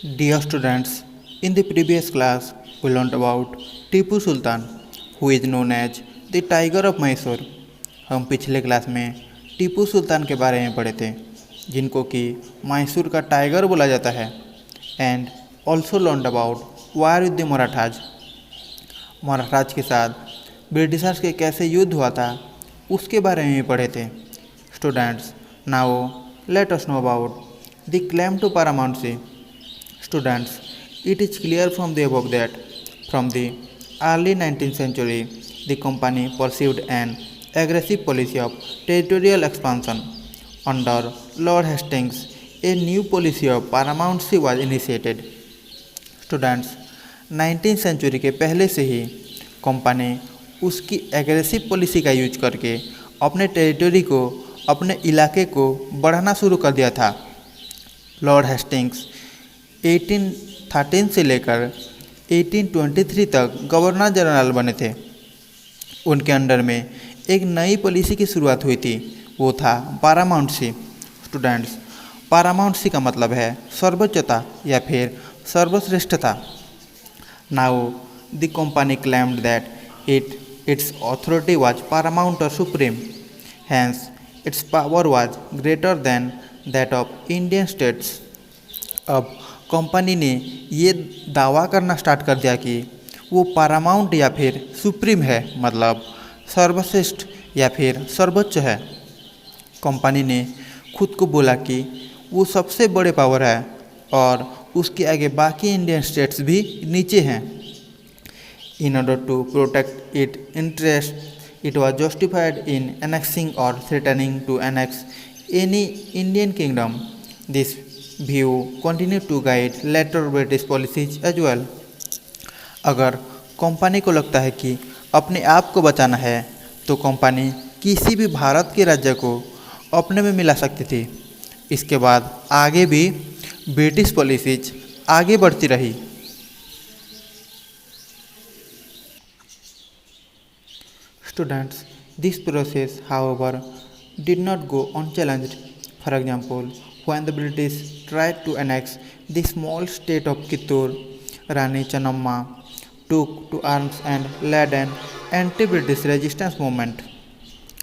Dear students, in the previous class, we learned about Tipu Sultan, who is known as the Tiger of Mysore. हम पिछले class में टीपू सुल्तान के बारे में पढ़े थे, जिनको कि मैसूर का टाइगर बोला जाता है, and also learned about war with the Marathas. Marathas के साथ ब्रिटिशर्स के कैसे युद्ध हुआ था, उसके बारे में भी पढ़े थे. Students, now let us know about the claim to paramount. Students, it is clear from the above that from the early 19th century, the company pursued an aggressive policy of territorial expansion. Under Lord Hastings, a new policy of paramountcy was initiated. Students, 19th century के पहले से ही company उसकी aggressive policy का use करके अपने territory को, अपने इलाके को बढ़ाना शुरू कर दिया था. लॉर्ड हेस्टिंग्स 1813 से लेकर 1823 तक गवर्नर जनरल बने थे. उनके अंडर में एक नई पॉलिसी की शुरुआत हुई थी, वो था पारामाउंटसी. स्टूडेंट्स, पारामाउंटसी का मतलब है सर्वोच्चता या फिर सर्वश्रेष्ठता. Now the company claimed that its authority was paramount और supreme, hence its power was greater than that of Indian states. अब कंपनी ने ये दावा करना स्टार्ट कर दिया कि वो पारामाउंट या फिर सुप्रीम है, मतलब सर्वश्रेष्ठ या फिर सर्वोच्च है. कंपनी ने खुद को बोला कि वो सबसे बड़े पावर है और उसके आगे बाकी इंडियन स्टेट्स भी नीचे हैं. In order to protect it interest, it was justified in annexing और threatening to annex any Indian kingdom. This view continue to guide later British policies as well. अगर कंपनी को लगता है कि अपने आप को बचाना है तो कंपनी किसी भी भारत के राज्य को अपने में मिला सकती थी. इसके बाद आगे भी ब्रिटिश पॉलिसीज आगे बढ़ती रही. Students, this process however did not go unchallenged. For example, when the British tried to annex the small state of Kittur, Rani Channamma took to arms and led an anti-British resistance movement.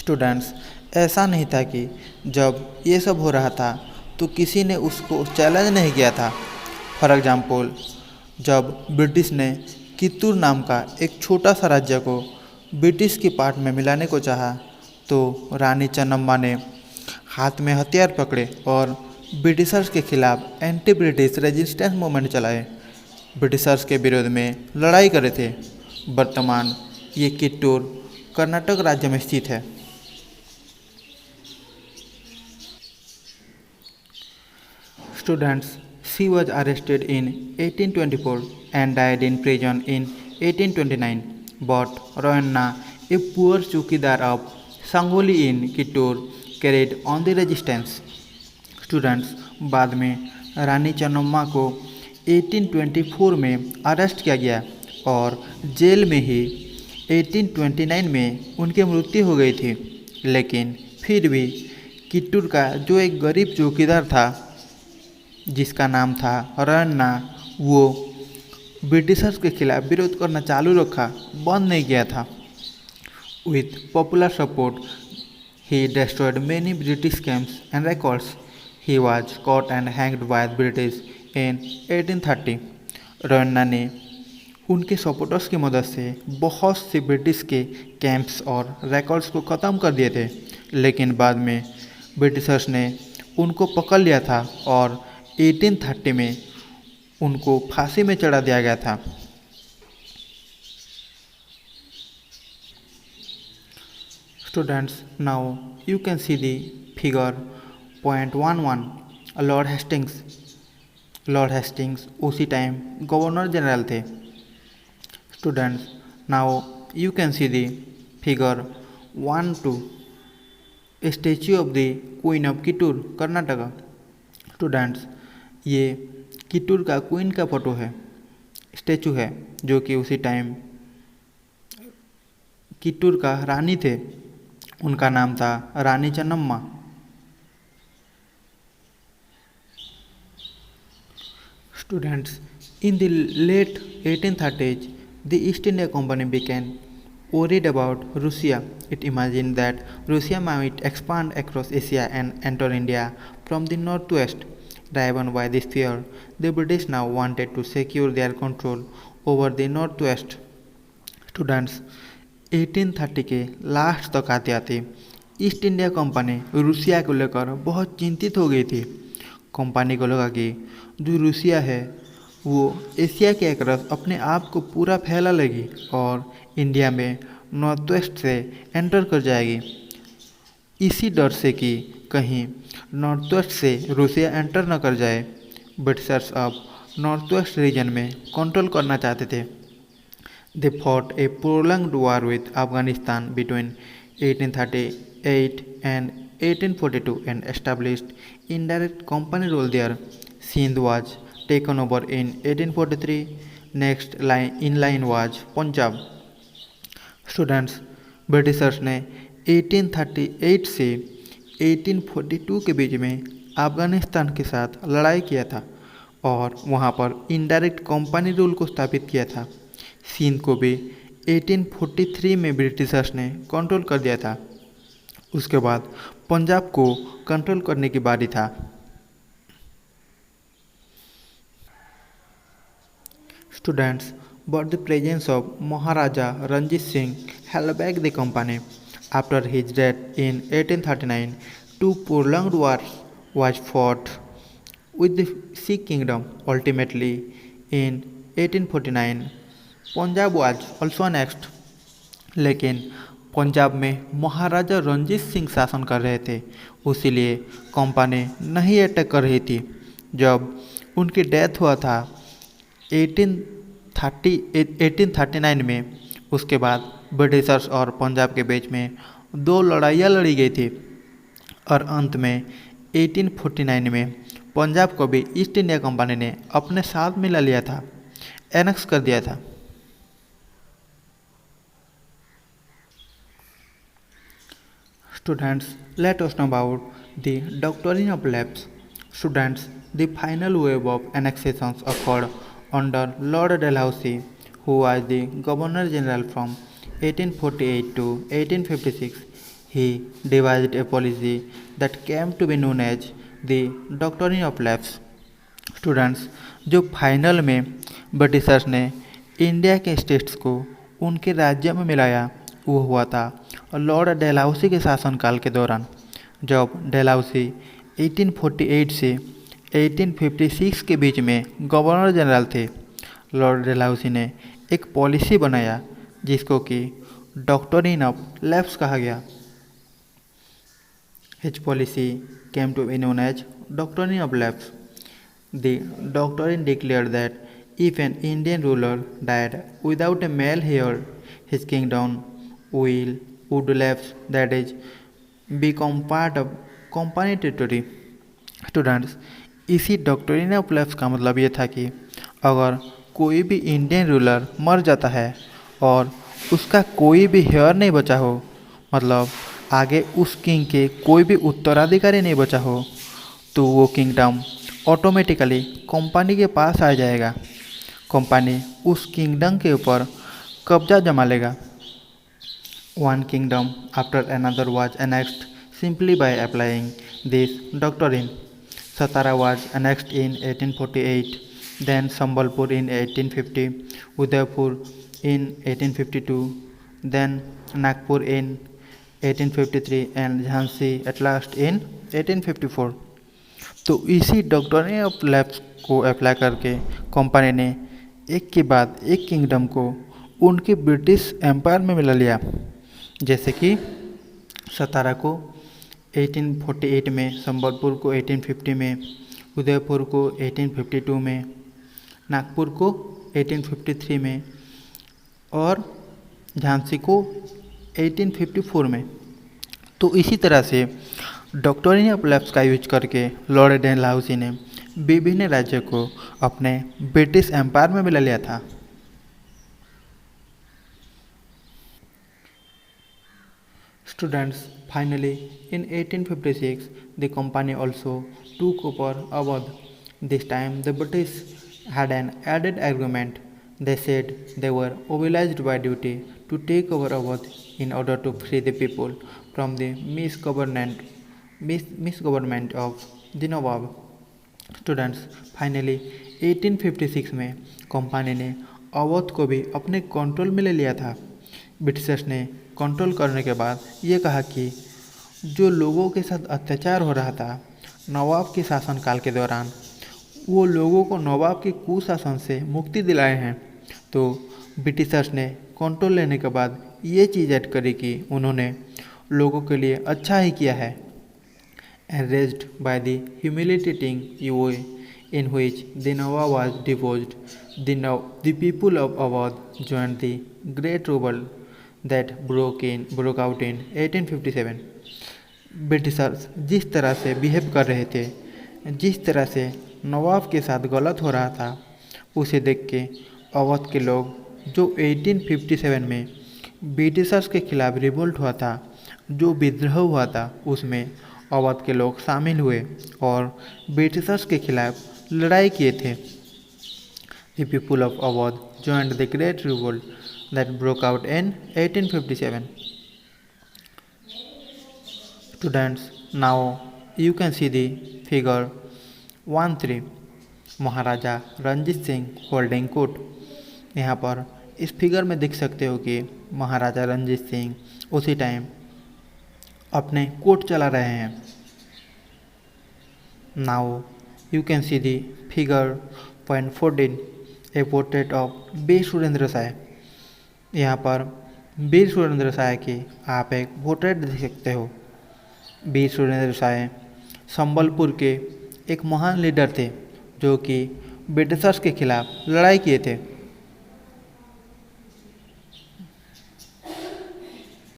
Students, ऐसा नहीं था कि जब ये सब हो रहा था तो किसी ने उसको चैलेंज नहीं किया था. फॉर एग्जाम्पल, जब ब्रिटिश ने कित्तूर नाम का एक छोटा सा राज्य को ब्रिटिश के पार्ट में मिलाने को चाहा तो रानी चन्नम्मा ने हाथ में हथियार पकड़े और ब्रिटिशर्स के खिलाफ एंटी ब्रिटिश रेजिस्टेंस मूवमेंट चलाए, ब्रिटिशर्स के विरोध में लड़ाई करे थे. वर्तमान ये कित्तूर कर्नाटक राज्य में स्थित है. Students, she was arrested in 1824 and died in prison in 1829. But Rayanna, a poor chowkidar of Sangolli in Kittur, carried on the resistance. Students, बाद में रानी चन्नम्मा को 1824 में अरेस्ट किया गया और जेल में ही 1829 में उनकी मृत्यु हो गई थी. लेकिन फिर भी कित्तूर का जो एक गरीब चौकीदार था जिसका नाम था रन्ना, वो ब्रिटिशर्स के खिलाफ विरोध करना चालू रखा, बंद नहीं किया था. With popular support he destroyed many British camps and records. He was caught and hanged by the British in 1830. Ranna ने उनके सपोर्टर्स की मदद से बहुत से ब्रिटिश के कैंप्स और रिकॉर्ड्स को ख़त्म कर दिए थे, लेकिन बाद में ब्रिटिशर्स ने उनको पकड़ लिया था और 1830 में उनको फांसी में चढ़ा दिया गया था. Students, now you can see the figure .11. Lord Hastings उसी टाइम गवर्नर जनरल थे. Students, now you can see the figure 1-2, statue of the queen of Kittur, Karnataka. Students, ये कित्तूर का क्वीन का फोटो है, स्टेचू है, जो कि उसी टाइम कित्तूर का रानी थे. उनका नाम था रानी Channamma. Students, in the late 1830s, the East India Company became worried about Russia. It imagined that Russia might expand across Asia and enter India from the northwest. Driven by this fear, the British now wanted to secure their control over the northwest. Students 1830 के last तक आते आते east India company Russia को लेकर बहुत चिंतित हो गई थी। कंपनी को लगा कि जो रूसिया है वो एशिया के अक्रॉस अपने आप को पूरा फैला लेगी और इंडिया में नॉर्थ वेस्ट से एंटर कर जाएगी। इसी डर से कि कहीं नॉर्थ वेस्ट से रूसिया एंटर न कर जाए, ब्रिटिशर्स अब नॉर्थ वेस्ट रीजन में कंट्रोल करना चाहते थे। They fought a prolonged war with Afghanistan between 1838 and 1842 and established indirect company rule there. Sindh was taken over in 1843. Next in line was Punjab. Students Britishers ने 1838 से 1842 के बीच में अफगानिस्तान के साथ लड़ाई किया था और वहां पर इनडायरेक्ट कंपनी रूल को स्थापित किया था। सिंध को भी 1843 में ब्रिटिशर्स ने कंट्रोल कर दिया था। उसके बाद पंजाब को कंट्रोल करने की बारी था। Students, but the presence of Maharaja Ranjit Singh held back the company. After his death in 1839, two prolonged wars was fought with the Sikh kingdom. Ultimately, in 1849, Punjab was also next, लेकिन पंजाब में महाराजा रंजीत सिंह शासन कर रहे थे, इसीलिए कंपनी नहीं attack कर रही थी। जब उनकी डेथ हुआ था 1839 में, उसके बाद ब्रिटिशर्स और पंजाब के बीच में दो लड़ाइयाँ लड़ी गई थी और अंत में 1849 में पंजाब को भी ईस्ट इंडिया कंपनी ने अपने साथ मिला लिया था, एनेक्स कर दिया था। Students, let us know about the doctrine of lapse. Students, the final wave of annexations occurred under Lord Dalhousie, who was the Governor General from 1848 to 1856. He devised a policy that came to be known as the doctrine of lapse. Students, जो final में Britishers ने India के states को उनके राज्य में मिलाया, वो हुआ था लॉर्ड डेलहाउसी के शासनकाल के दौरान। जब डेलहाउसी 1848 से 1856 के बीच में गवर्नर जनरल थे, लॉर्ड डेलहाउसी ने एक पॉलिसी बनाया जिसको कि डॉक्ट्रिन ऑफ लैप्स कहा गया। His policy came to be known as doctrine of lapse. The doctrine declared that if an Indian ruler died without a male heir, his kingdom would lapse, that is, become part of company territory. Students, इसी doctrine of lapse का मतलब ये था कि अगर कोई भी Indian ruler मर जाता है और उसका कोई भी हेयर नहीं बचा हो, मतलब आगे उस किंग के कोई भी उत्तराधिकारी नहीं बचा हो, तो वो किंगडम ऑटोमेटिकली कंपनी के पास आ जाएगा। कंपनी उस किंगडम के ऊपर कब्जा जमा लेगा। One kingdom after another was annexed simply by applying this doctrine. Satara was annexed in 1848, then Sambalpur in 1850, Udaipur in 1852, then Nagpur in 1853 and Jhansi at last in 1854. तो इसी डॉक्ट्रिन ऑफ लैप्स को apply करके company ने एक के बाद एक kingdom को उनके ब्रिटिश एम्पायर में मिला लिया। जैसे कि सतारा को 1848 में, संबलपुर को 1850 में, उदयपुर को 1852 में, नागपुर को 1853 में और झांसी को 1854 में। तो इसी तरह से डॉक्ट्रिन ऑफ लैप्स का यूज करके लॉर्ड डेलहाउसी ने विभिन्न राज्यों को अपने ब्रिटिश एम्पायर में मिला लिया था। Students, finally, in 1856, the company also took over Awadh. This time, the British had an added argument. They said they were obliged by duty to take over Awadh in order to free the people from the misgovernment of the Nawab. Students, finally 1856 में company ने अवध को भी अपने control में ले लिया था। Britishers ने कंट्रोल करने के बाद ये कहा कि जो लोगों के साथ अत्याचार हो रहा था नवाब के शासनकाल के दौरान, वो लोगों को नवाब के कुशासन से मुक्ति दिलाए हैं। तो ब्रिटिशर्स ने कंट्रोल लेने के बाद ये चीज़ ऐड करी कि उन्होंने लोगों के लिए अच्छा ही किया है। Enraged by the humiliating way in which the Nawab was deposed, the people of Awadh joined the Great Revolt that broke out in 1857. Britishers जिस तरह से बिहेव कर रहे थे, जिस तरह से नवाब के साथ गलत हो रहा था, उसे देख के अवध के लोग जो 1857 में ब्रिटिशर्स के खिलाफ रिवोल्ट हुआ था, जो विद्रोह हुआ था, उसमें अवध के लोग शामिल हुए और ब्रिटिशर्स के खिलाफ लड़ाई किए थे। The people of Awadh joined the Great Revolt that broke out in 1857. Students, now you can see the figure 1-3 Maharaja Ranjit Singh holding court. यहाँ पर इस फिगर में देख सकते हो कि महाराजा रंजीत सिंह उसी टाइम अपने कोर्ट चला रहे हैं। Now you can see the figure .14 a portrait of Veer Surendra Sai. यहाँ पर वीर सुरेंद्र साय की आप एक पोर्ट्रेट देख सकते हो। वीर सुरेंद्र साय संबलपुर के एक महान लीडर थे जो कि ब्रिटिशर्स के खिलाफ लड़ाई किए थे।